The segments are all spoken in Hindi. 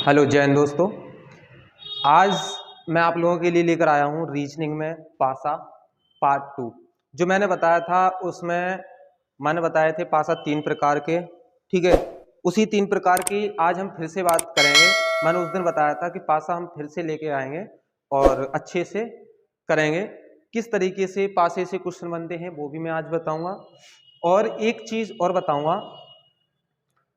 हेलो जय हिंद दोस्तों। आज मैं आप लोगों के लिए लेकर आया हूँ रीजनिंग में पासा पार्ट 2। जो मैंने बताया था उसमें मैंने बताए थे पासा 3 प्रकार के, ठीक है। उसी 3 प्रकार की आज हम फिर से बात करेंगे। मैंने उस दिन बताया था कि पासा हम फिर से लेके आएंगे और अच्छे से करेंगे। किस तरीके से पासे से क्वेश्चन बनते हैं वो भी मैं आज बताऊँगा। और एक चीज़ और बताऊँगा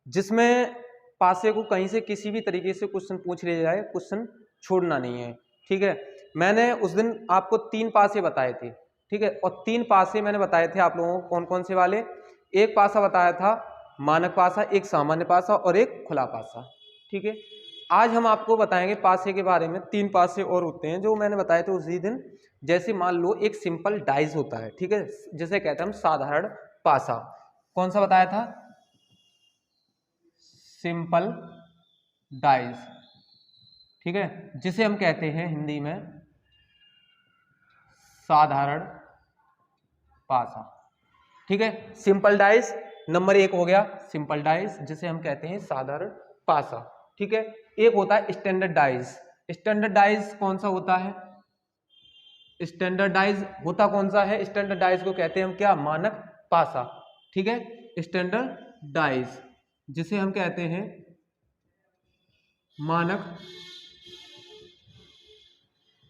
जिसमें पासे को कहीं से किसी भी तरीके से क्वेश्चन पूछ लिया जाए, क्वेश्चन छोड़ना नहीं है, ठीक है। मैंने उस दिन आपको 3 पासे बताए थे, ठीक है। और 3 पासे मैंने बताए थे आप लोगों को कौन कौन से वाले। एक पासा बताया था मानक पासा, एक सामान्य पासा और एक खुला पासा, ठीक है। आज हम आपको बताएंगे पासे के बारे में। 3 पासे और होते हैं जो मैंने बताए थे उसी दिन। जैसे मान लो एक सिंपल डाइज होता है, ठीक है, जिसे कहते हैं हम साधारण पासा। कौन सा बताया था? सिंपल डाइज, ठीक है, जिसे हम कहते हैं हिंदी में साधारण पासा, ठीक है। सिंपल डाइज नंबर 1 हो गया, सिंपल डाइज जिसे हम कहते हैं साधारण पासा, ठीक है। एक होता है स्टैंडर्ड डाइज। स्टैंडर्ड डाइज कौन सा होता है? स्टैंडर्ड डाइज होता कौन सा है? स्टैंडर्ड डाइज को कहते हैं हम क्या? मानक पासा, ठीक है। स्टैंडर्ड डाइज जिसे हम कहते हैं मानक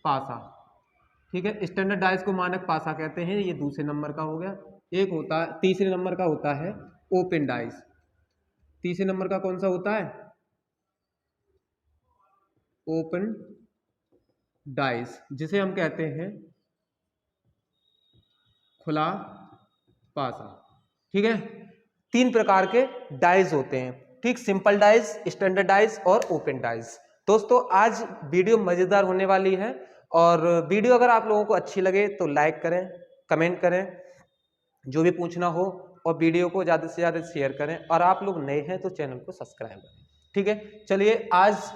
पासा, ठीक है। स्टैंडर्ड डाइज को मानक पासा कहते हैं। ये दूसरे नंबर का हो गया। एक होता है तीसरे नंबर का होता है ओपन डाइज। तीसरे नंबर का कौन सा होता है? ओपन डाइज जिसे हम कहते हैं खुला पासा, ठीक है। 3 प्रकार के डाइज होते हैं, ठीक। सिंपल डाइज, स्टैंडर्ड डाइज और ओपन डाइज। दोस्तों आज वीडियो मजेदार होने वाली है और वीडियो अगर आप लोगों को अच्छी लगे तो लाइक करें, कमेंट करें, जो भी पूछना हो, और वीडियो को ज़्यादा से ज़्यादा शेयर करें। और आप लोग नए हैं तो चैनल को सब्सक्राइब करें, ठीक है। चलिए आज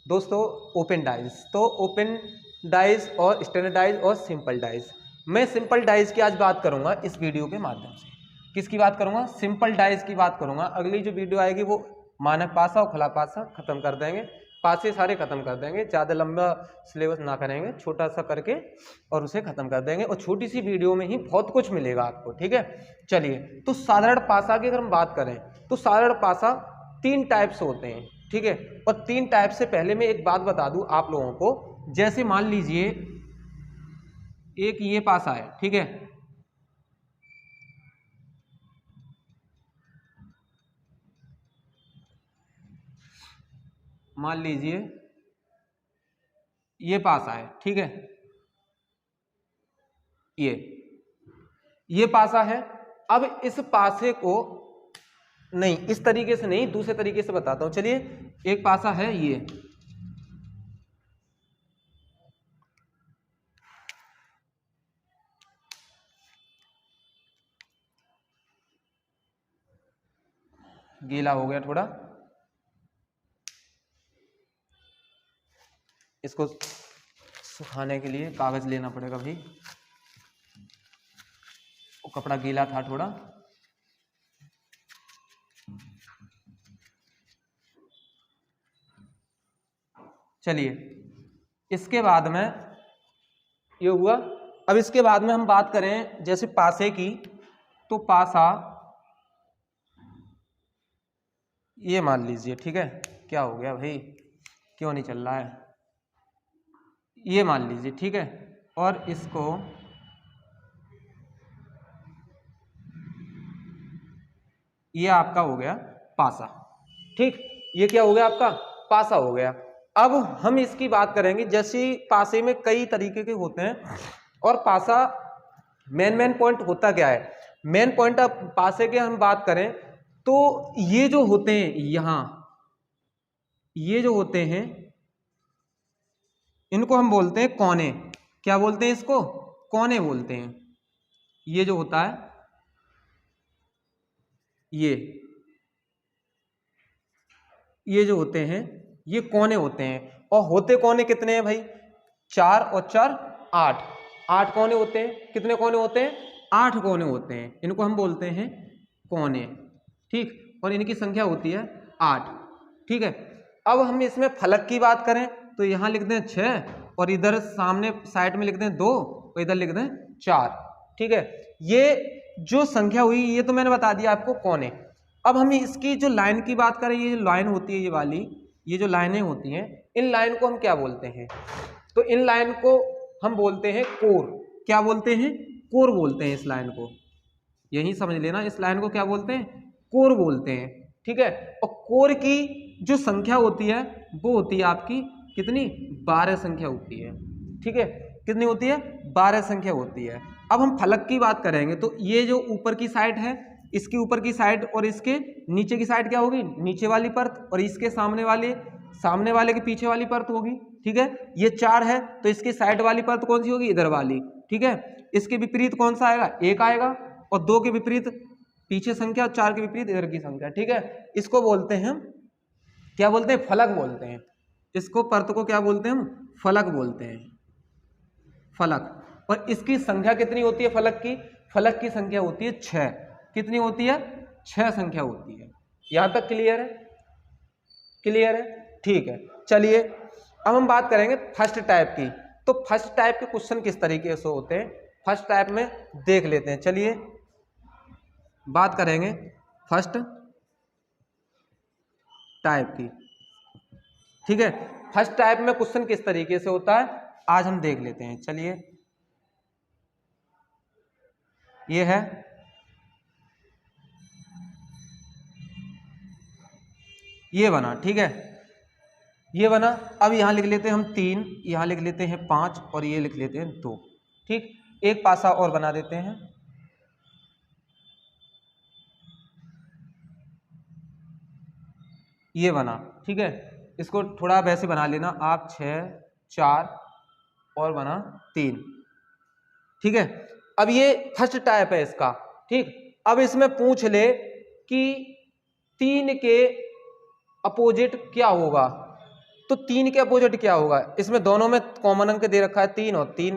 दोस्तों ओपन डाइज, तो ओपन डाइज और स्टैंडर्ड डाइज और सिंपल डाइज। मैं सिंपल डाइज की आज बात करूंगा इस वीडियो के माध्यम से। किसकी बात करूंगा? सिंपल डाइज की बात करूंगा। अगली जो वीडियो आएगी वो मानक पासा और खुला पासा खत्म कर देंगे। पासे सारे खत्म कर देंगे, ज़्यादा लंबा सिलेबस ना करेंगे, छोटा सा करके और उसे खत्म कर देंगे। और छोटी सी वीडियो में ही बहुत कुछ मिलेगा आपको, ठीक है। चलिए, तो साधारण पासा की अगर हम बात करें तो साधारण पासा 3 टाइप्स होते हैं, ठीक है। और 3 टाइप से पहले मैं एक बात बता दूं आप लोगों को। जैसे मान लीजिए एक ये पासा है, ठीक है। मान लीजिए ये पासा है, ठीक है। ये पासा है। अब इस पासे को नहीं, इस तरीके से नहीं, दूसरे तरीके से बताता हूं। चलिए, एक पासा है ये, गीला हो गया थोड़ा, इसको सुखाने के लिए कागज लेना पड़ेगा भाई, वो कपड़ा गीला था थोड़ा। चलिए, इसके बाद में ये हुआ। अब इसके बाद में हम बात करें जैसे पासे की, तो पासा ये मान लीजिए, ठीक है। क्या हो गया भाई, क्यों नहीं चल रहा है? ये मान लीजिए, ठीक है। और इसको ये आपका हो गया पासा, ठीक। ये क्या हो गया? आपका पासा हो गया। अब हम इसकी बात करेंगे। जैसे पासे में कई तरीके के होते हैं और पासा मेन पॉइंट होता क्या है? मेन पॉइंट अब पासे के हम बात करें तो ये जो होते हैं यहां, ये जो होते हैं इनको हम बोलते हैं कोने। क्या बोलते हैं इसको? कोने बोलते हैं। ये जो होता है ये जो होते हैं ये कोने होते हैं। और होते कोने कितने हैं भाई? 4 और 4 8। 8 कोने होते हैं। कितने कोने होते हैं? 8 कोने होते हैं। इनको हम बोलते हैं कोने, ठीक। और इनकी संख्या होती है 8, ठीक है। अब हम इसमें फलक की बात करें तो यहाँ लिख दें 6 और इधर सामने साइड में लिख दें 2 और इधर लिख दें 4। ठीक है, ये जो संख्या हुई ये तो मैंने बता दिया आपको कौन है। अब हम इसकी जो लाइन की बात करें, ये जो लाइन होती है ये वाली, ये जो लाइनें होती हैं, इन लाइन को हम क्या बोलते हैं? तो इन लाइन को हम बोलते हैं कोर। क्या बोलते हैं? कोर बोलते हैं इस लाइन को। यही समझ लेना, इस लाइन को क्या बोलते हैं? कोर बोलते हैं। ठीक है, और कोर की जो संख्या होती है वो होती है आपकी कितनी? 12 संख्या होती है। ठीक है, कितनी होती है? 12 संख्या होती है। अब हम फलक की बात करेंगे तो ये जो ऊपर की साइड है, इसकी ऊपर की साइड और इसके नीचे की साइड क्या होगी? नीचे वाली परत, और इसके सामने वाले के पीछे वाली परत होगी। ठीक है, ये 4 है तो इसकी साइड वाली परत कौन सी होगी? इधर वाली। ठीक है, इसके विपरीत कौन सा आएगा? 1 आएगा, और 2 के विपरीत पीछे संख्या, और 4 के विपरीत इधर की संख्या। ठीक है, इसको बोलते हैं, क्या बोलते हैं? फलक बोलते हैं। इसको परत को क्या बोलते हैं? हम फलक बोलते हैं, फलक। और इसकी संख्या कितनी होती है फलक की? फलक की संख्या होती है 6। कितनी होती है? 6 संख्या होती है। यहां तक क्लियर है? क्लियर है? ठीक है, चलिए अब हम बात करेंगे फर्स्ट टाइप की। तो फर्स्ट टाइप के क्वेश्चन किस तरीके से होते हैं फर्स्ट टाइप में देख लेते हैं। चलिए बात करेंगे फर्स्ट टाइप की। ठीक है, फर्स्ट टाइप में क्वेश्चन किस तरीके से होता है आज हम देख लेते हैं। चलिए, ये है, ये बना। ठीक है, ये बना। अब यहां लिख लेते हैं हम 3, यहां लिख लेते हैं 5 और ये लिख लेते हैं 2। ठीक, एक पासा और बना देते हैं। ये बना। ठीक है, इसको थोड़ा वैसे बना लेना आप, 6 4 और बना 3। ठीक है, अब ये फर्स्ट टाइप है इसका। ठीक, अब इसमें पूछ ले कि 3 के अपोजिट क्या होगा, तो 3 के अपोजिट क्या होगा? इसमें दोनों में कॉमन अंक दे रखा है 3 और 3।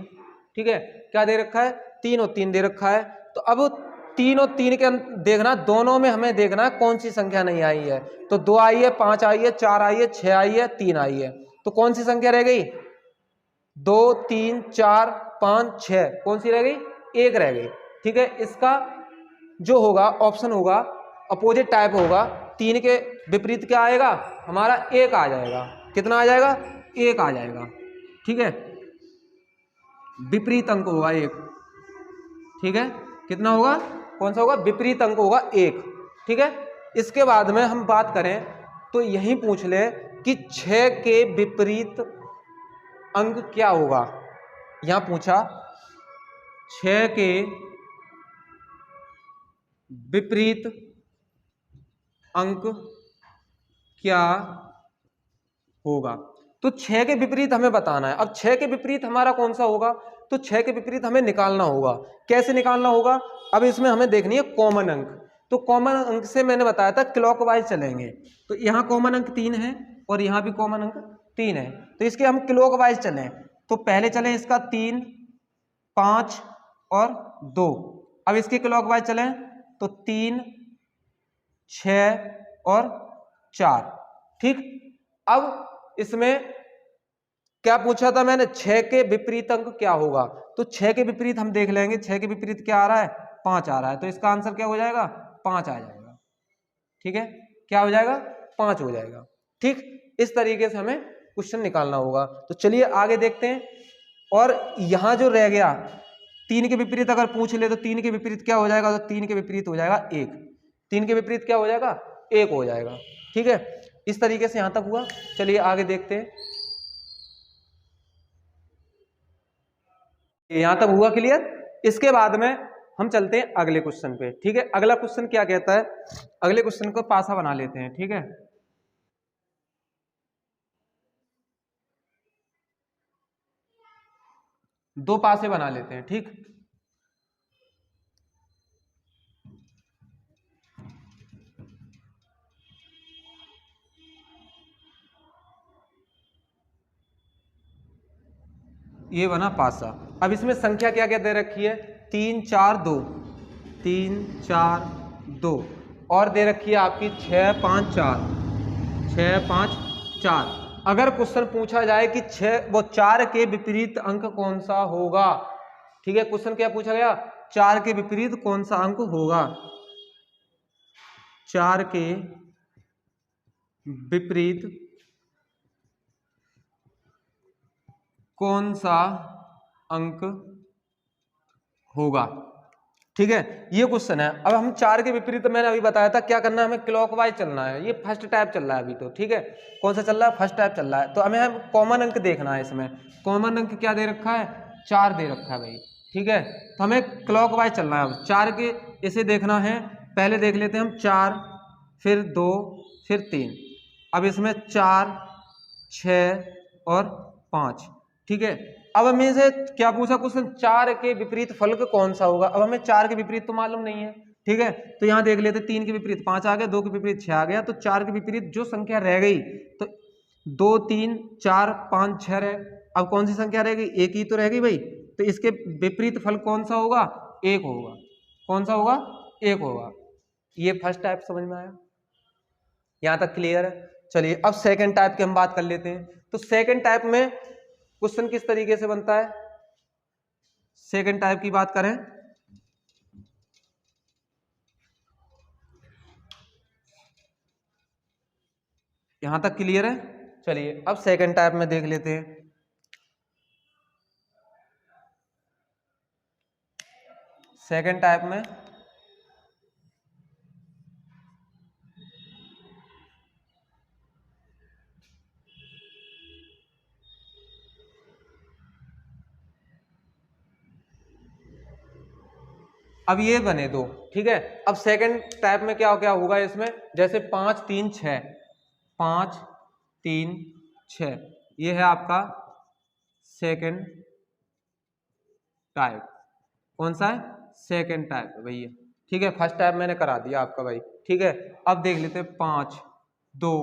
ठीक है, क्या दे रखा है? 3 और 3 दे रखा है। तो अब 3 और 3 के देखना, दोनों में हमें देखना कौन सी संख्या नहीं आई है। तो 2 आई है, 5 आई है, 4 आई है, 6 आई है, 3 आई है। तो कौन सी संख्या रह गई? 2 3 4 5 6, कौन सी रह गई? 1 रह गई। ठीक है, इसका जो होगा ऑप्शन होगा, अपोजिट टाइप होगा, 3 के विपरीत क्या आएगा? हमारा 1 आ जाएगा। कितना आ जाएगा? 1 आ जाएगा। ठीक है, विपरीत अंक होगा 1। ठीक है, कितना होगा? कौन सा होगा? विपरीत अंक होगा 1। ठीक है, इसके बाद में हम बात करें तो यही पूछ ले कि 6 के विपरीत अंक क्या होगा। यहां पूछा 6 के विपरीत अंक क्या होगा। तो 6 के विपरीत हमें बताना है। अब 6 के विपरीत हमारा कौन सा होगा? तो 6 के विपरीत हमें निकालना होगा। कैसे निकालना होगा? अब इसमें हमें देखनी है कॉमन अंक। तो कॉमन अंक से मैंने बताया था क्लॉकवाइज चलेंगे। तो यहाँ कॉमन अंक 3 है और यहाँ भी कॉमन अंक 3 है, तो इसके हम क्लॉकवाइज चलें। तो पहले चलें इसका 3 5 और 2। अब इसके क्लॉकवाइज चलें तो 3 6 और 4। ठीक, अब इसमें क्या पूछा था मैंने? 6 के विपरीत अंक क्या होगा। तो 6 के विपरीत हम देख लेंगे। 6 के विपरीत क्या आ रहा है? 5 आ रहा है। तो इसका आंसर क्या हो जाएगा? 5 आ जाएगा। ठीक है, क्या हो जाएगा? 5 हो जाएगा। ठीक, इस तरीके से हमें क्वेश्चन निकालना होगा। तो चलिए आगे देखते हैं। और यहां जो रह गया 3 के विपरीत अगर पूछ ले तो 3 के विपरीत क्या हो जाएगा? तो 3 के विपरीत हो जाएगा 1। 3 के विपरीत क्या हो जाएगा? 1 हो जाएगा। ठीक है, इस तरीके से यहां तक हुआ। चलिए आगे देखते हैं। यहां तक हुआ क्लियर? इसके बाद में हम चलते हैं अगले क्वेश्चन पे। ठीक है, अगला क्वेश्चन क्या कहता है? अगले क्वेश्चन को पासा बना लेते हैं। ठीक है, दो पासे बना लेते हैं। ठीक, ये बना पासा। अब इसमें संख्या क्या क्या दे रखी है? 3 4 2, 3 4 2, और दे रखी है आपकी 6 5 4, 6 5 4। अगर क्वेश्चन पूछा जाए कि 4 के विपरीत अंक कौन सा होगा, ठीक है, क्वेश्चन क्या पूछा गया, 4 के विपरीत कौन सा अंक होगा, 4 के विपरीत कौन सा अंक होगा, ठीक है, ये क्वेश्चन है। अब हम 4 के विपरीत, मैंने अभी बताया था क्या करना है, हमें क्लॉकवाइज चलना है। ये फर्स्ट टाइप चल रहा है अभी तो, ठीक है, कौन सा चल रहा है, फर्स्ट टाइप चल रहा है। तो हमें कॉमन अंक देखना है। इसमें कॉमन अंक क्या दे रखा है, 4 दे रखा है भाई, ठीक है। तो हमें क्लॉकवाइज चलना है। अब 4 के इसे देखना है, पहले देख लेते हैं हम 4, फिर 2, फिर 3। अब इसमें 4, 6 और 5, ठीक है। अब हमें से क्या पूछा क्वेश्चन, 4 के विपरीत फलक कौन सा होगा। अब हमें 4 के विपरीत तो मालूम नहीं है, ठीक है, तो यहाँ देख लेते, 3 के विपरीत 5 आ गया, 2 के विपरीत 6 आ गया, तो 4 के विपरीत जो संख्या रह गई तो 2, 3, 4, 5, 6 रहे। अब कौन सी संख्या रह गई, एक ही तो रह गई भाई, तो इसके विपरीत फल कौन सा होगा, 1 होगा। कौन सा होगा, 1 होगा। ये फर्स्ट टाइप समझ में आया, यहां तक क्लियर है। चलिए अब सेकंड टाइप की हम बात कर लेते हैं। तो सेकंड टाइप में क्वेश्चन किस तरीके से बनता है, सेकंड टाइप की बात करें, यहां तक क्लियर है। चलिए अब सेकंड टाइप में देख लेते हैं। सेकंड टाइप में अब ये बने दो, ठीक है। अब सेकंड टाइप में क्या क्या होगा इसमें, जैसे 5, 3, 6, 5, 3, 6, ये है आपका सेकंड टाइप। कौन सा है, सेकंड टाइप है भैया, ठीक है। फर्स्ट टाइप मैंने करा दिया आपका भाई, ठीक है। अब देख लेते हैं 5, 2,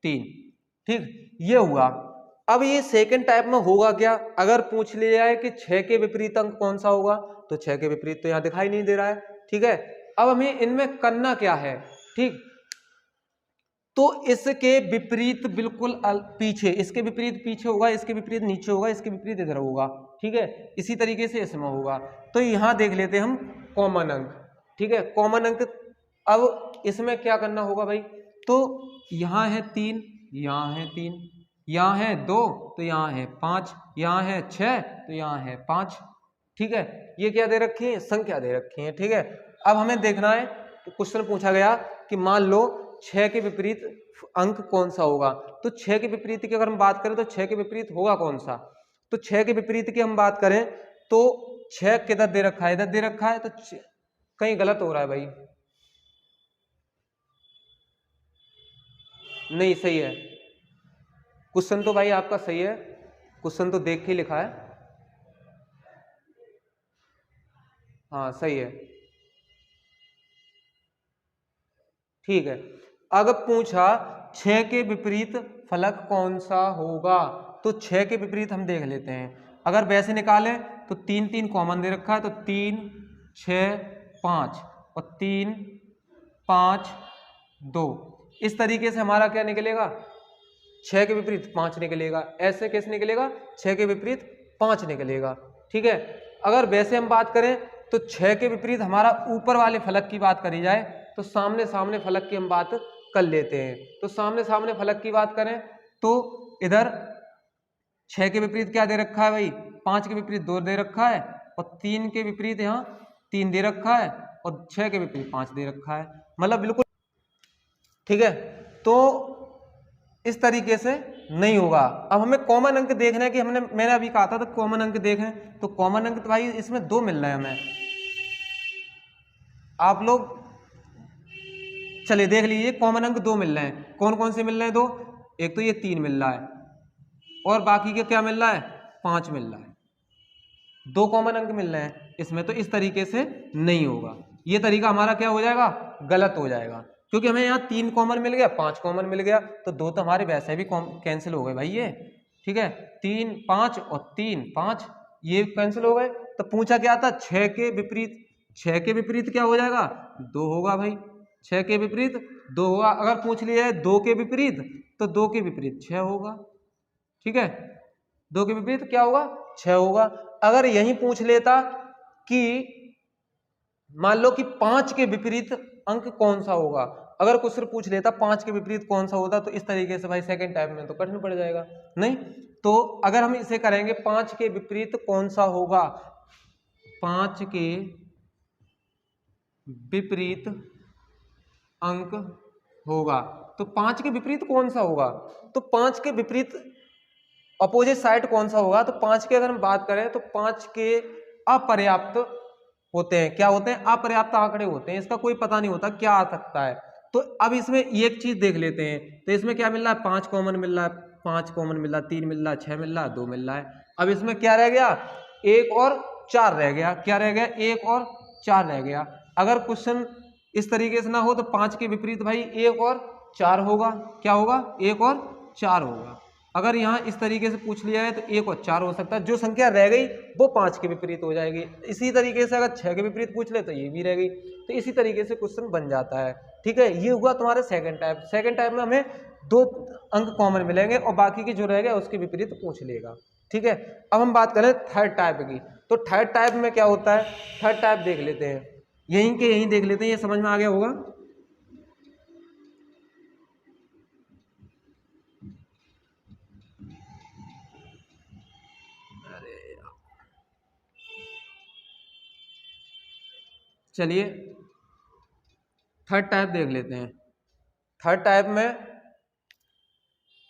3, ठीक, ये हुआ। अब ये सेकंड टाइप में होगा क्या, अगर पूछ लिया जाए कि 6 के विपरीत अंक कौन सा होगा, तो 6 के विपरीत तो यहां दिखाई नहीं दे रहा है, ठीक है। अब हमें इनमें करना क्या है, ठीक, तो इसके विपरीत बिल्कुल पीछे, इसके विपरीत पीछे होगा, इसके विपरीत नीचे होगा, इसके विपरीत इधर होगा, ठीक है। इसी तरीके से इसमें होगा। तो यहां देख लेते हैं हम कॉमन अंक, ठीक है, कॉमन अंक। अब इसमें क्या करना होगा भाई, तो यहां है 3, यहां है 3, यहाँ है 2, तो यहाँ है 5, यहाँ है 6, तो यहाँ है 5, ठीक है। ये क्या दे रखी है, संख्या दे रखी है, ठीक है। अब हमें देखना है, तो क्वेश्चन पूछा गया कि मान लो 6 के विपरीत अंक कौन सा होगा। तो 6 के विपरीत की अगर हम बात करें तो 6 के विपरीत होगा कौन सा, तो 6 के विपरीत की हम बात करें तो 6 किधर दे रखा है, इधर दे रखा है, तो कहीं गलत हो रहा है भाई, नहीं सही है क्वेश्चन तो भाई आपका सही है, क्वेश्चन तो देख के लिखा है, हाँ सही है, ठीक है। अगर पूछा 6 के विपरीत फलक कौन सा होगा, तो 6 के विपरीत हम देख लेते हैं। अगर वैसे निकालें तो 3, 3 कॉमन दे रखा है, तो 3, 6, 5 और 3, 5, 2, इस तरीके से हमारा क्या निकलेगा, 6 के विपरीत 5 निकलेगा। ऐसे कैसे निकलेगा, 6 के विपरीत 5 निकलेगा, ठीक है। अगर वैसे हम बात करें तो 6 के विपरीत हमारा ऊपर वाले फलक की बात करी जाए तो सामने सामने फलक की हम बात कर लेते हैं। तो सामने सामने फलक की बात करें तो इधर 6 के विपरीत क्या दे रखा है भाई, 5 के विपरीत 2 दे रखा है, और 3 के विपरीत यहाँ 3 दे रखा है, और 6 के विपरीत 5 दे रखा है, मतलब बिल्कुल, ठीक है। तो इस तरीके से नहीं होगा। अब हमें कॉमन अंक देखना है कि मैंने अभी कहा था तो कॉमन अंक देखें, तो कॉमन अंक तो भाई इसमें 2 मिल रहे हैं हमें, आप लोग चलिए देख लीजिए, कॉमन अंक 2 मिल रहे हैं। कौन कौन से मिल रहे हैं 2, एक तो ये 3 मिल रहा है, और बाकी के क्या मिल रहा है, 5 मिल रहा है, 2 कॉमन अंक मिल रहे हैं इसमें। तो इस तरीके से नहीं होगा, ये तरीका हमारा क्या हो जाएगा, गलत हो जाएगा, क्योंकि हमें यहाँ 3 कॉमन मिल गया, 5 कॉमन मिल गया, तो 2 तो हमारे वैसे भी कैंसिल हो गए भाई ये, ठीक है। 3, 5 और 3, 5 ये कैंसिल हो गए। तो पूछा क्या था, 6 के विपरीत, 6 के विपरीत क्या हो जाएगा, 2 होगा भाई, 6 के विपरीत 2 होगा। अगर पूछ लिया है 2 के विपरीत तो 2 के विपरीत 6 होगा। ठीक है, 2 के विपरीत क्या होगा? 6 होगा। अगर यही पूछ लेता कि मान लो कि 5 के विपरीत अंक कौन सा होगा, अगर क्वेश्चन पूछ लेता 5 के विपरीत कौन सा होता, तो इस तरीके से भाई सेकंड टाइप में तो कठिन पड़ जाएगा नहीं। तो अगर हम इसे करेंगे 5 के विपरीत कौन सा होगा, 5 के विपरीत अंक होगा, तो 5 के विपरीत कौन सा होगा, तो 5 के विपरीत अपोजिट साइड कौन सा होगा, तो 5 की अगर हम बात करें तो 5 के अपर्याप्त होते हैं। क्या होते हैं? अपर्याप्त आंकड़े होते हैं, इसका कोई पता नहीं होता क्या आ सकता है। तो अब इसमें एक चीज देख लेते हैं, तो इसमें क्या मिल रहा है? 5 कॉमन मिल रहा है, 5 कॉमन मिल रहा है, 3 मिल रहा है, 6 मिल रहा है, 2 मिल रहा है। अब इसमें क्या रह गया? 1 और 4 रह गया। क्या रह गया? 1 और 4 रह गया। अगर क्वेश्चन इस तरीके से ना हो तो 5 के विपरीत भाई 1 और 4 होगा। क्या होगा? 1 और 4 होगा। अगर यहाँ इस तरीके से पूछ लिया है तो 1 और 4 हो सकता है, जो संख्या रह गई वो 5 के विपरीत हो जाएगी। इसी तरीके से अगर 6 के विपरीत पूछ ले तो ये भी रह गई, तो इसी तरीके से क्वेश्चन बन जाता है। ठीक है, ये हुआ तुम्हारे सेकंड टाइप। सेकंड टाइप में हमें 2 अंक कॉमन मिलेंगे और बाकी की जो रह गया उसके विपरीत पूछ लेगा। ठीक है, अब हम बात करें थर्ड टाइप की, तो थर्ड टाइप में क्या होता है? थर्ड टाइप देख लेते हैं, यहीं के यहीं देख लेते हैं, ये समझ में आ गया होगा। चलिए थर्ड टाइप देख लेते हैं। थर्ड टाइप में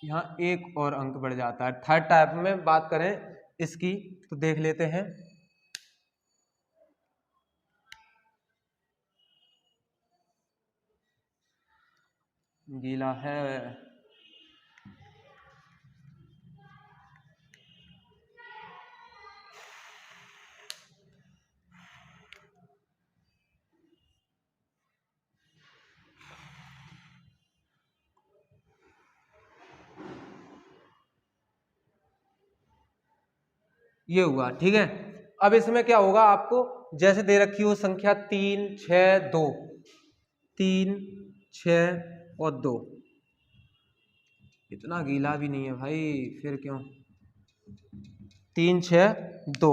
यहाँ एक और अंक बढ़ जाता है। थर्ड टाइप में बात करें इसकी तो देख लेते हैं। गीला है, ये हुआ। ठीक है, अब इसमें क्या होगा? आपको जैसे दे रखी हो संख्या 3 6 2, 3 6 और 2। इतना गीला भी नहीं है भाई, फिर क्यों? 3 6 2,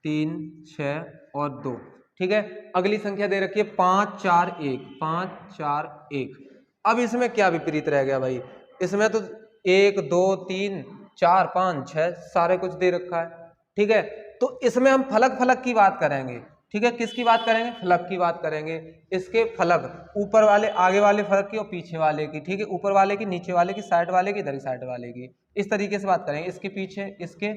3 6 और 2। ठीक है, अगली संख्या दे रखी है 5 4 1, 5 4 1। अब इसमें क्या विपरीत रह गया भाई? इसमें तो 1 2 3 4 5 6 सारे कुछ दे रखा है। ठीक है, तो इसमें हम फलक फलक की बात करेंगे। ठीक है, किसकी बात करेंगे? फलक की बात करेंगे। इसके फलक ऊपर वाले, आगे वाले फलक की और पीछे वाले की। ठीक है, ऊपर वाले की, नीचे वाले की, साइड वाले की, इधर साइड वाले की, इस तरीके से बात करेंगे। इसके पीछे, इसके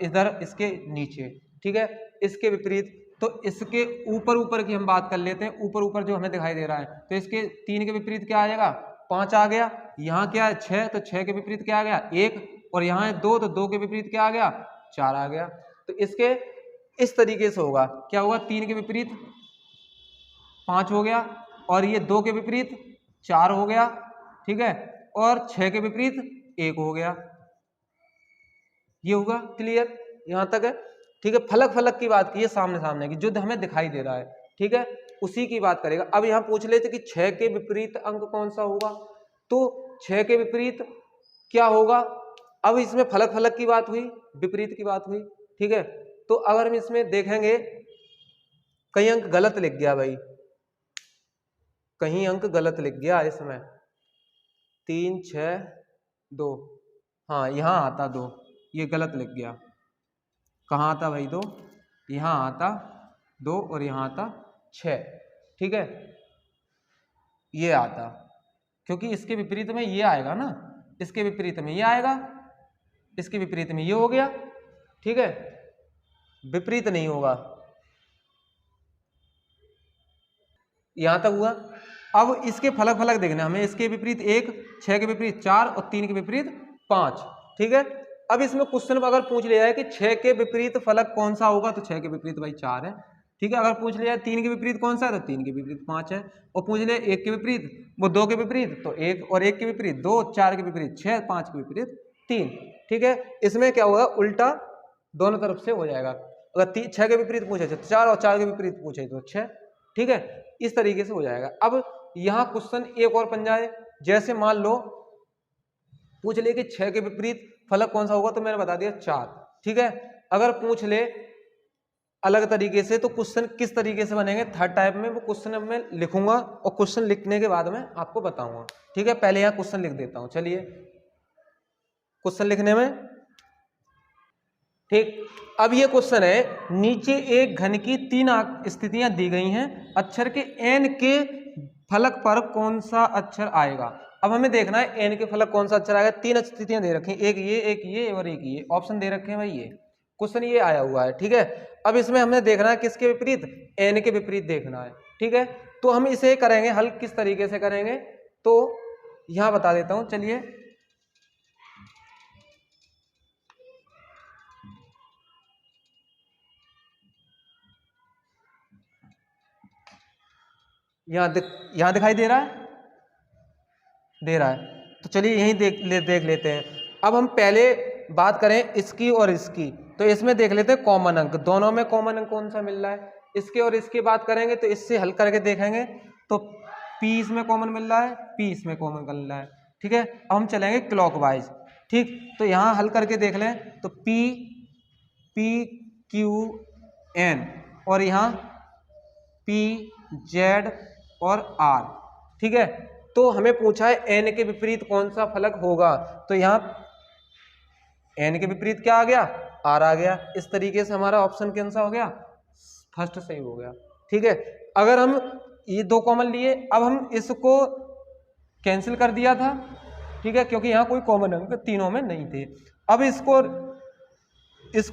इधर, इसके नीचे। ठीक है, इसके विपरीत, तो इसके ऊपर ऊपर की हम बात कर लेते हैं। ऊपर ऊपर जो हमें दिखाई दे रहा है, तो इसके 3 के विपरीत क्या आ जाएगा? 5 आ गया। यहाँ क्या है? 6, तो 6 के विपरीत क्या आ गया? 1। और यहाँ है 2, तो 2 के विपरीत क्या आ गया? 4 आ गया। तो इसके इस तरीके से होगा। क्या होगा? 3 के विपरीत 5 हो गया, और ये 2 के विपरीत 4 हो गया। ठीक है, और 6 के विपरीत 1 हो गया। ये होगा क्लियर? यहाँ तक है। ठीक है, फलक फलक की बात की है, सामने सामने की, जो हमें दिखाई दे रहा है। ठीक है, उसी की बात करेगा। अब यहाँ पूछ लेते कि 6 के विपरीत अंक कौन सा होगा, तो 6 के विपरीत क्या होगा? अब इसमें फलक फलक की बात हुई, विपरीत की बात हुई। ठीक है, तो अगर हम इसमें देखेंगे, कहीं अंक गलत लिख गया भाई, कहीं अंक गलत लिख गया इसमें। 3 6 2, हाँ यहाँ आता 2, ये गलत लिख गया। कहाँ आता भाई 2? यहाँ आता 2 और यहाँ आता 6। ठीक है, ये आता, क्योंकि इसके विपरीत में ये आएगा ना, इसके विपरीत में ये आएगा, इसके विपरीत में ये हो गया। ठीक है, विपरीत नहीं होगा। यहां तक हुआ। अब इसके फलक फलक देखना हमें। इसके विपरीत 1, 6 के विपरीत 4 और 3 के विपरीत 5। ठीक है, अब इसमें क्वेश्चन अगर पूछ लिया है कि 6 के विपरीत फलक कौन सा होगा, तो 6 के विपरीत भाई 4 है। ठीक है, अगर पूछ लिया है 3 के विपरीत कौन सा है, तो 3 के विपरीत 5 है। और पूछ लिया 1 के विपरीत, वो 2 के विपरीत तो 1, और 1 के विपरीत 2, 4 के विपरीत 6, 5 के विपरीत 3। ठीक है, इसमें क्या होगा? उल्टा दोनों तरफ से हो जाएगा। अगर 6 के विपरीत पूछे तो 4 और 4 के विपरीत पूछे तो 6। ठीक है, इस तरीके से हो जाएगा। अब यहाँ क्वेश्चन एक और बन जाए, जैसे मान लो पूछ ले कि 6 के विपरीत फलक कौन सा होगा, तो मैंने बता दिया 4। ठीक है, अगर पूछ ले अलग तरीके से तो क्वेश्चन किस तरीके से बनेंगे थर्ड टाइप में, वो क्वेश्चन मैं लिखूंगा और क्वेश्चन लिखने के बाद में आपको बताऊंगा। ठीक है, पहले यहाँ क्वेश्चन लिख देता हूं। चलिए क्वेश्चन लिखने में, ठीक, अब ये क्वेश्चन है, नीचे एक घन की 3 स्थितियां दी गई हैं, अक्षर के n के फलक पर कौन सा अक्षर आएगा। अब हमें देखना है n के फलक कौन सा अक्षर आएगा। 3 स्थितियां दे रखी हैं, एक ये और एक ये, ऑप्शन दे रखे हैं भाई, ये क्वेश्चन ये आया हुआ है। ठीक है, अब इसमें हमने देखना है किसके विपरीत, n के विपरीत देखना है। ठीक है, तो हम इसे करेंगे हल, किस तरीके से करेंगे तो यहां बता देता हूं। चलिए यहां दिखाई दे रहा है, तो चलिए यहीं देख लेते हैं। अब हम पहले बात करें इसकी और इसकी, तो इसमें देख लेते हैं कॉमन अंक, दोनों में कॉमन अंक कौन सा मिल रहा है। इसके और इसकी बात करेंगे तो इससे हल करके देखेंगे तो P इसमें कॉमन मिल रहा है, P इसमें कॉमन मिल रहा है। ठीक है, अब हम चलेंगे क्लॉकवाइज। ठीक, तो यहाँ हल करके देख लें तो P Q N और यहाँ P Z और R। ठीक है, तो हमें पूछा है n के विपरीत कौन सा फलक होगा, तो यहाँ n के विपरीत क्या आ गया, R आ गया। इस तरीके से हमारा ऑप्शन कौन सा हो गया, फर्स्ट सही हो गया। ठीक है, अगर हम ये 2 कॉमन लिए, अब हम इसको कैंसिल कर दिया था। ठीक है, क्योंकि यहाँ कोई कॉमन अंक तीनों में नहीं थे। अब इसको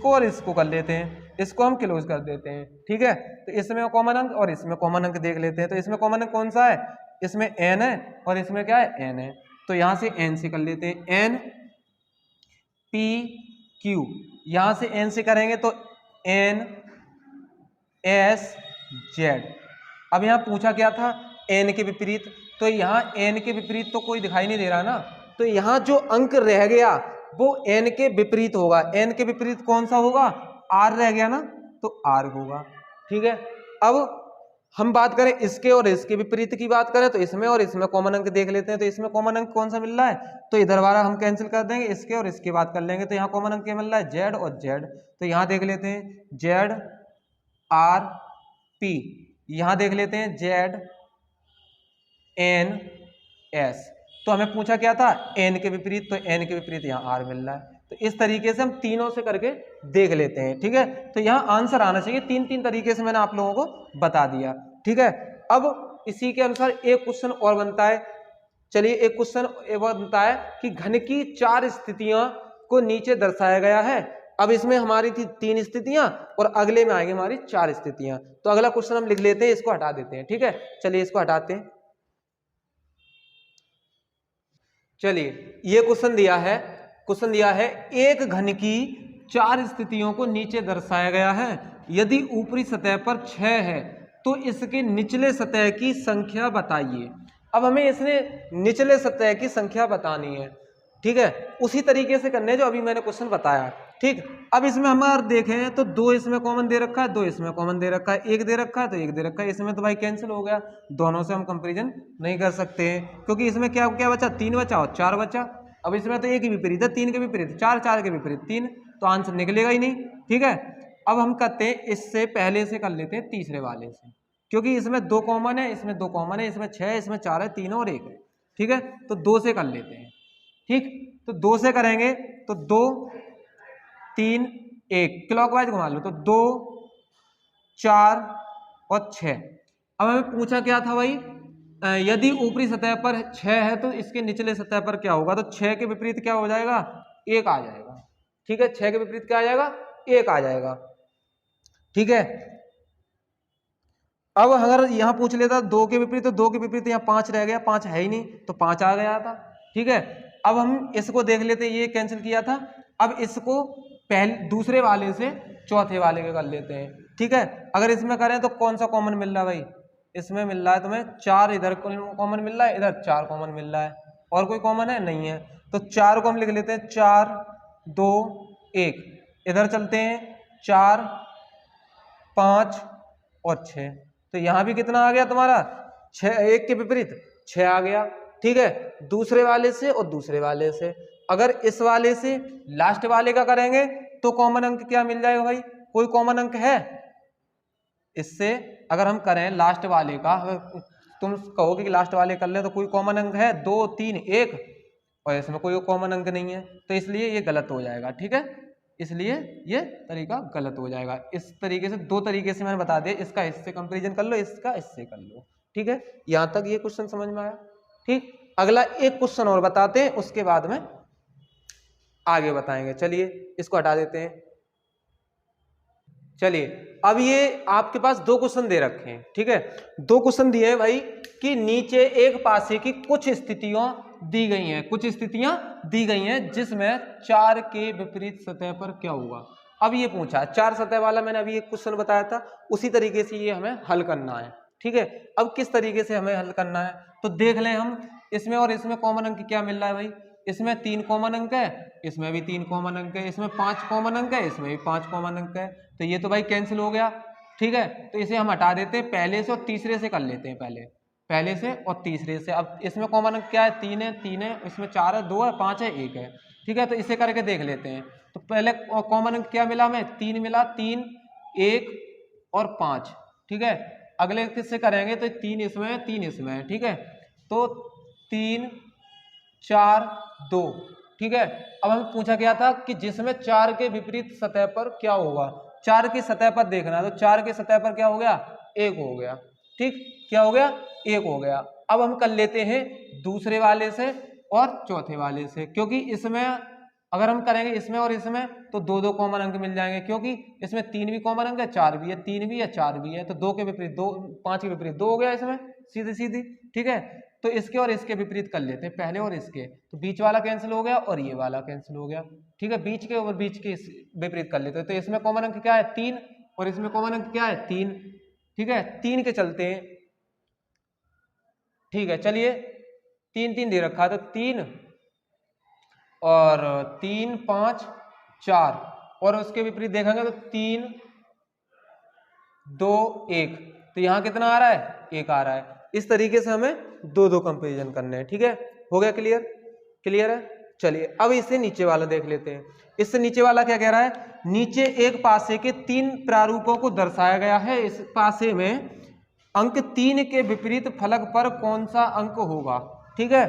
और इसको कर लेते हैं, इसको हम क्लोज कर देते हैं। ठीक है, तो इसमें कॉमन अंक और इसमें कॉमन अंक देख लेते हैं। तो इसमें कॉमन अंक कौन सा है, इसमें n है और इसमें क्या है, n है। तो यहां से n से कर लेते हैं, n P Q, यहां से n से करेंगे तो n S Z। अब यहां पूछा क्या था, n के विपरीत, तो यहाँ n के विपरीत तो कोई दिखाई नहीं दे रहा ना, तो यहाँ जो अंक रह गया वो n के विपरीत होगा। n के विपरीत कौन सा होगा, r रह गया ना, तो r होगा। ठीक है, अब हम बात करें इसके और इसके विपरीत की बात करें तो इसमें और इसमें कॉमन अंक देख लेते हैं। तो इसमें कॉमन अंक कौन सा मिल रहा है, तो इधर वाला हम कैंसिल कर देंगे, इसके और इसकी बात कर लेंगे। तो यहाँ कॉमन अंक क्या मिल रहा है, Z और Z। तो यहाँ देख लेते हैं Z R P, यहाँ देख लेते हैं Z N S। तो हमें पूछा क्या था, n के विपरीत, तो n के विपरीत यहाँ r मिल रहा है। तो इस तरीके से हम तीनों से करके देख लेते हैं। ठीक है, तो यहाँ आंसर आना चाहिए। 3 तरीके से मैंने आप लोगों को बता दिया। ठीक है, अब इसी के अनुसार एक क्वेश्चन और बनता है। चलिए एक क्वेश्चन और बनता है कि घन की 4 स्थितियां को नीचे दर्शाया गया है। अब इसमें हमारी थी 3 स्थितियां और अगले में आएंगे हमारी 4 स्थितियां। तो अगला क्वेश्चन हम लिख लेते हैं, इसको हटा देते हैं। ठीक है, चलिए इसको हटाते हैं। चलिए ये क्वेश्चन दिया है एक घन की 4 स्थितियों को नीचे दर्शाया गया है। यदि ऊपरी सतह पर 6 है तो इसके निचले सतह की संख्या बताइए। अब हमें इसने निचले सतह की संख्या बतानी है। ठीक है, उसी तरीके से करने जो अभी मैंने क्वेश्चन बताया। ठीक, अब इसमें हम अगर देखें तो 2 इसमें कॉमन दे रखा है, 2 इसमें कॉमन दे रखा है, 1 दे रखा है तो 1 दे रखा है। इसमें तो भाई कैंसिल हो गया, दोनों से हम कंपैरिजन नहीं कर सकते हैं, क्योंकि इसमें क्या क्या बचा, 3 बचा और 4 बचा। अब इसमें तो एक ही विपरीत है, 3 के विपरीत 4, 4 के विपरीत 3, तो आंसर निकलेगा ही नहीं। ठीक है, अब हम करते हैं इससे पहले से कर लेते हैं तीसरे वाले से, क्योंकि इसमें 2 कॉमन है, इसमें 2 कॉमन है, इसमें 6 है, इसमें 4 है, 3 और 1 है। ठीक है, तो 2 से कर लेते हैं। ठीक, तो 2 से करेंगे तो 2 3 1 क्लॉकवाइज घुमा लो, तो 2 4 और 6। अब हमें पूछा क्या था भाई, यदि ऊपरी सतह पर 6 है तो इसके निचले सतह पर क्या होगा, तो 6 के विपरीत क्या हो जाएगा, 1 आ जाएगा। ठीक है, 6 के विपरीत क्या आ जाएगा, 1 आ जाएगा। ठीक है, अब अगर यहां पूछ लेता 2 के विपरीत, तो 2 के विपरीत यहाँ 5 रह गया, 5 है ही नहीं तो 5 आ गया था। ठीक है, अब हम इसको देख लेते, ये कैंसिल किया था। अब इसको पहले दूसरे वाले से चौथे वाले के कर लेते हैं। ठीक है, अगर इसमें करें तो कौन सा कॉमन मिल रहा है भाई, इसमें मिल रहा है तुम्हें 4, इधर कॉमन मिल रहा है, इधर 4 कॉमन मिल रहा है, और कोई कॉमन है नहीं है। तो 4 को हम लिख लेते हैं 4 2 1। इधर चलते हैं 4 5 और 6। तो यहाँ भी कितना आ गया तुम्हारा 6, 1 के विपरीत 6 आ गया। ठीक है, दूसरे वाले से और दूसरे वाले से। अगर इस वाले से लास्ट वाले का करेंगे तो कॉमन अंक क्या मिल जाएगा भाई, कोई कॉमन अंक है इससे? अगर हम करें लास्ट वाले का, तुम कहोगे कि लास्ट वाले कर ले तो कोई कॉमन अंक है? 2, 3, 1, और इसमें कोई कॉमन अंक नहीं है, तो इसलिए ये गलत हो जाएगा। ठीक है, इसलिए ये तरीका गलत हो जाएगा। इस तरीके से 2 तरीके से मैंने बता दिया, इसका इससे कंपैरिजन कर लो, इसका इससे कर लो। ठीक है, यहाँ तक ये क्वेश्चन समझ में आया? ठीक, अगला एक क्वेश्चन और बताते हैं, उसके बाद में आगे बताएंगे। चलिए इसको हटा देते हैं। चलिए अब ये आपके पास 2 क्वेश्चन दे रखे हैं। ठीक है, 2 क्वेश्चन दिए हैं भाई कि नीचे एक पासे की कुछ स्थितियां दी गई हैं, कुछ स्थितियां दी गई हैं जिसमें 4 के विपरीत सतह पर क्या होगा। अब ये पूछा 4 सतह वाला, मैंने अभी एक क्वेश्चन बताया था, उसी तरीके से ये हमें हल करना है। ठीक है, अब किस तरीके से हमें हल करना है तो देख लें हम। इसमें और इसमें कॉमन अंक क्या मिल रहा है भाई, इसमें 3 कॉमन अंक है, इसमें भी 3 कॉमन अंक है, इसमें 5 कॉमन अंक है, इसमें भी 5 कॉमन अंक है, तो ये तो भाई कैंसिल हो गया। ठीक है, तो इसे हम हटा देते हैं, पहले से और तीसरे से कर लेते हैं, पहले से और तीसरे से। अब इसमें कॉमन अंक क्या है, 3 है, 3 है, इसमें 4 है, 2 है, 5 है, 1 है। ठीक है, तो इसे करके देख लेते हैं। तो पहले कॉमन अंक क्या मिला हमें, 3 मिला, 3, 1 और 5। ठीक है, अगले किससे करेंगे तो 3 इसमें है, 3 इसमें है। ठीक है, तो 3, 4, 2। ठीक है, अब हमें पूछा गया था कि जिसमें 4 के विपरीत सतह पर क्या होगा। 4 की सतह पर देखना है, तो 4 की सतह पर क्या हो गया, 1 हो गया। ठीक, क्या हो गया, 1 हो गया। अब हम कर लेते हैं दूसरे वाले से और चौथे वाले से, क्योंकि इसमें अगर हम करेंगे इसमें और इसमें तो 2 कॉमन अंक मिल जाएंगे, क्योंकि इसमें 3 भी कॉमन अंक है, 4 भी है, 3 भी है, 4 भी है, तो 2 के विपरीत 2, 5 के विपरीत 2 हो गया इसमें, सीधी सीधी। ठीक है, तो इसके और इसके विपरीत कर लेते हैं पहले और इसके, तो बीच वाला कैंसिल हो गया और ये वाला कैंसिल हो गया। ठीक है, बीच के और बीच के विपरीत कर लेते हैं, तो इसमें कॉमन अंक क्या है, 3, और इसमें कॉमन अंक क्या है, 3। ठीक है, 3 के चलते हैं। ठीक है, चलिए 3 3 दे रखा है, तो 3 और 3, 5, 4, और उसके विपरीत देखेंगे तो 3, 2, 1, तो यहाँ कितना आ रहा है, 1 आ रहा है। इस तरीके से हमें 2 कंपैरिजन करने हैं। ठीक है, हो गया क्लियर, क्लियर है। चलिए अब इससे नीचे वाला देख लेते हैं। इससे नीचे वाला क्या कह रहा है, नीचे एक पासे के 3 प्रारूपों को दर्शाया गया है, इस पासे में अंक 3 के विपरीत फलक पर कौन सा अंक होगा। ठीक है,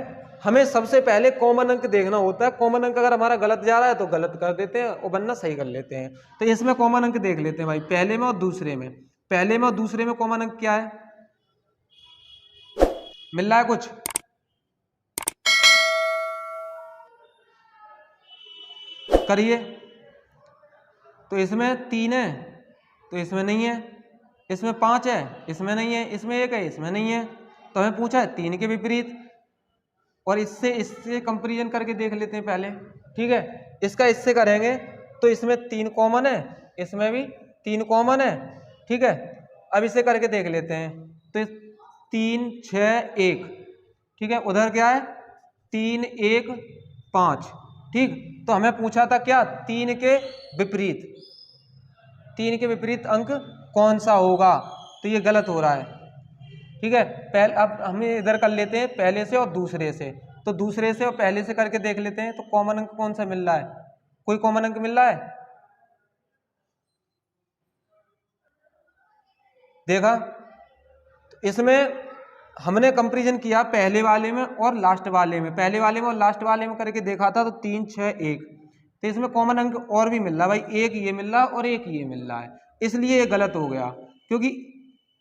हमें सबसे पहले कॉमन अंक देखना होता है। कॉमन अंक अगर हमारा गलत जा रहा है तो गलत कर देते हैं और वरना सही कर लेते हैं। तो इसमें कॉमन अंक देख लेते हैं भाई, पहले में और दूसरे में। पहले में और दूसरे में कॉमन अंक क्या है, मिल रहा है कुछ, करिए। तो इसमें 3 है, तो इसमें नहीं है, इसमें 5 है, इसमें नहीं है, इसमें 1 है, इसमें नहीं है। तो हमें पूछा है 3 के विपरीत, और इससे कंपैरिजन करके देख लेते हैं पहले। ठीक है, इसका इससे करेंगे तो इसमें 3 कॉमन है, इसमें भी 3 कॉमन है। ठीक है, अब इसे करके देख लेते हैं, तो 3, 6, 1। ठीक है, उधर क्या है, 3, 1, 5। ठीक, तो हमें पूछा था क्या, 3 के विपरीत, 3 के विपरीत अंक कौन सा होगा, तो ये गलत हो रहा है। ठीक है, पहले अब हम इधर कर लेते हैं पहले से और दूसरे से, तो दूसरे से और पहले से करके देख लेते हैं। तो कॉमन अंक कौन सा मिल रहा है, कोई कॉमन अंक मिल रहा है, देखा। तो इसमें हमने कंपैरिजन किया पहले वाले में और लास्ट वाले में, पहले वाले में और लास्ट वाले में करके देखा था, तो 3, 6, 1। तो इसमें कॉमन अंक और भी मिल रहा है भाई, 1 ये मिल रहा है और 1 ये मिल रहा है, इसलिए ये गलत हो गया। क्योंकि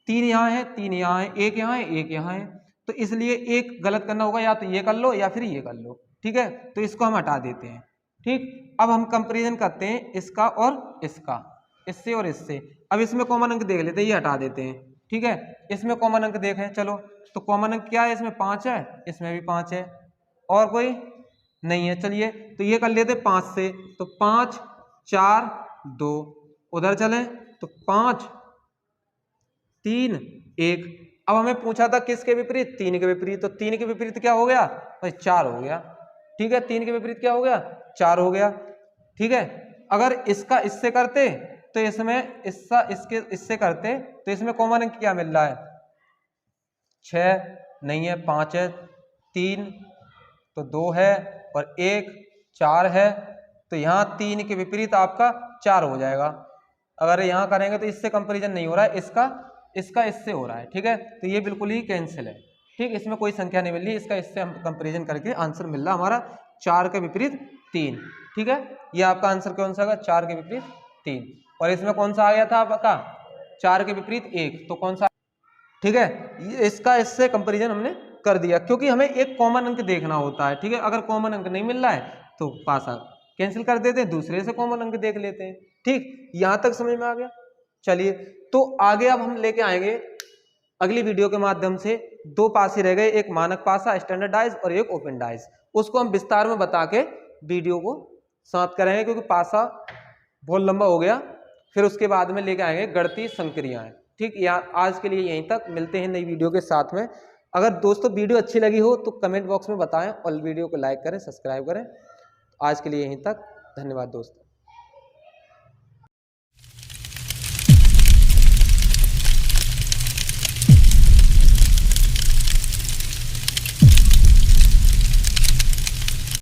3 यहाँ है, 3 यहाँ है, 1 यहाँ है, 1 यहाँ है, तो इसलिए एक गलत करना होगा, या तो ये कर लो या फिर ये कर लो। ठीक है, तो इसको हम हटा देते हैं। ठीक, अब हम कंपैरिजन करते हैं इसका और इसका, इससे और इससे। अब इसमें कॉमन अंक देख लेते हैं, ये हटा देते हैं। ठीक है, इसमें कॉमन अंक देखें, चलो। तो कॉमन अंक क्या है, इसमें 5 है, इसमें भी 5 है, और कोई नहीं है। चलिए तो ये कर लेते 5 से, तो 5, 4, 2। उधर चलें तो 5, 3, 1। अब हमें पूछा था किसके विपरीत, 3 के विपरीत, तो 3 के विपरीत क्या हो गया भाई, 4 हो गया। ठीक है, 3 के विपरीत क्या हो गया, 4 हो गया। ठीक है, अगर इसका इससे करते तो इसमें इससे करते तो इसमें कॉमन अंक क्या मिल रहा है? 6 नहीं है, 5 है, 3 तो 2 है और 1 4 है। तो यहाँ 3 के विपरीत आपका 4 हो जाएगा। अगर यहाँ करेंगे तो इससे कंपैरिजन नहीं हो रहा है, इसका इससे हो रहा है। ठीक है, तो ये बिल्कुल ही कैंसिल है। ठीक, इसमें कोई संख्या नहीं मिल रही, इसका इससे हम कंपैरिजन करके आंसर मिल रहा हमारा 4 के विपरीत 3। ठीक है, ये आपका आंसर कौन सा होगा? 4 के विपरीत 3। और इसमें कौन सा आ गया था आपका? 4 के विपरीत 1, तो कौन सा? ठीक है, इसका इससे कंपैरिजन हमने कर दिया, क्योंकि हमें एक कॉमन अंक देखना होता है। ठीक है, अगर कॉमन अंक नहीं मिल रहा है तो पासा कैंसिल कर देते हैं, दूसरे से कॉमन अंक देख लेते हैं। ठीक, यहां तक समझ में आ गया? चलिए, तो आगे अब हम लेके आएंगे अगली वीडियो के माध्यम से 2 पासे रह गए, एक मानक पासा स्टैंडर्डाइज और एक ओपन डाइज। उसको हम विस्तार में बता के वीडियो को समाप्त करेंगे, क्योंकि पासा बहुत लंबा हो गया। फिर उसके बाद में लेके आएंगे गणितीय संक्रियाएं। ठीक, यहाँ आज के लिए यहीं तक, मिलते हैं नई वीडियो के साथ में। अगर दोस्तों वीडियो अच्छी लगी हो तो कमेंट बॉक्स में बताएं और वीडियो को लाइक करें, सब्सक्राइब करें। आज के लिए यहीं तक, धन्यवाद दोस्तों।